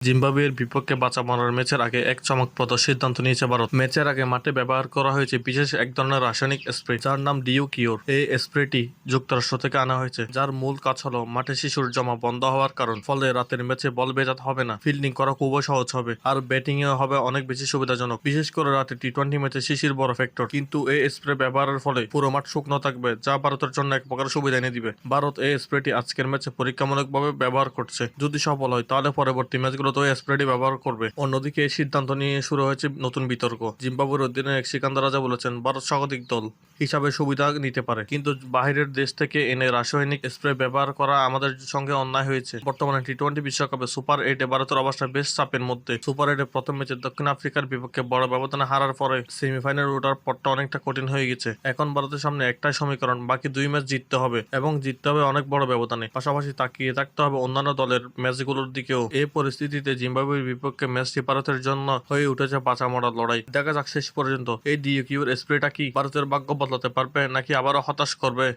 জিম্বাবুয়ের বিপক্ষে বাঁচা মরার ম্যাচের আগে এক চমকপ্রদ সিদ্ধান্ত নিয়েছে ভারত। ম্যাচের আগে মাঠে ব্যবহার করা হয়েছে বিশেষ এক ধরনের রাসায়নিক স্প্রে, যার নাম ডিউ কিওর। এই স্প্রেটি যুক্তরাষ্ট্র থেকে আনা হয়েছে, যার মূল কাজ হলো মাঠে শিশুর জমা বন্ধ হওয়ার কারণ। ফলে রাতের ম্যাচে বল ভেজাতে হবে না, ফিল্ডিং করা খুবই সহজ হবে, আর ব্যাটিং এ হবে অনেক বেশি সুবিধাজনক, বিশেষ করে রাতে টি-20 ম্যাচে শিশির বড় ফ্যাক্টর। কিন্তু এই স্প্রে ব্যবহারের ফলে পুরো মাঠ শুকনো থাকবে, যা ভারতের জন্য এক প্রকার সুবিধা এনে দিবে। ভারত এই স্প্রেটি আজকের ম্যাচে পরীক্ষামূলকভাবে ব্যবহার করছে। যদি সফল হয় তাহলে পরবর্তী ম্যাচগুলোতে এই স্প্রেটি ব্যবহার করবে। অন্যদিকে এই সিদ্ধান্ত নিয়ে শুরু হয়েছে নতুন বিতর্ক। জিম্বাবুয়ের অধিনায়ক সিকান্দার রাজা বলেছেন, ভারত স্বাগতিক দল হিসাবে সুবিধা নিতে পারে, কিন্তু বাইরের দেশ থেকে এনে রাসায়নিক স্প্রে ব্যবহার করা আমাদের সঙ্গে অন্যায় হয়েছে। বর্তমানে টি-20 বিশ্বকাপে সুপার 8-এ ভারতের অবস্থা বেশ চাপের মধ্যে। সুপার 8-এ প্রথম ম্যাচে দক্ষিণ আফ্রিকার বিপক্ষে বড় ব্যবধানে হারার পরে সেমিফাইনালে ওঠার পথটা অনেকটা কঠিন হয়ে গেছে। এখন ভারতের সামনে একটাই সমীকরণ, বাকি দুই ম্যাচ জিততে হবে, এবং জিততে হবে অনেক বড় ব্যবধানে। পাশাপাশি তাকিয়ে থাকতে হবে অন্যান্য দলের ম্যাচগুলোর দিকেও। এই পরিস্থিতিতে জিম্বাবুয়ের বিপক্ষে ম্যাচটি ভারতের জন্য হয়ে উঠেছে বাঁচা মরার লড়াই। দেখা যাক শেষ পর্যন্ত এই ডিকিউর স্প্রেটা কি ভারতের ভাগ্য বদলাতে পারবে, নাকি আবারও হতাশ করবে।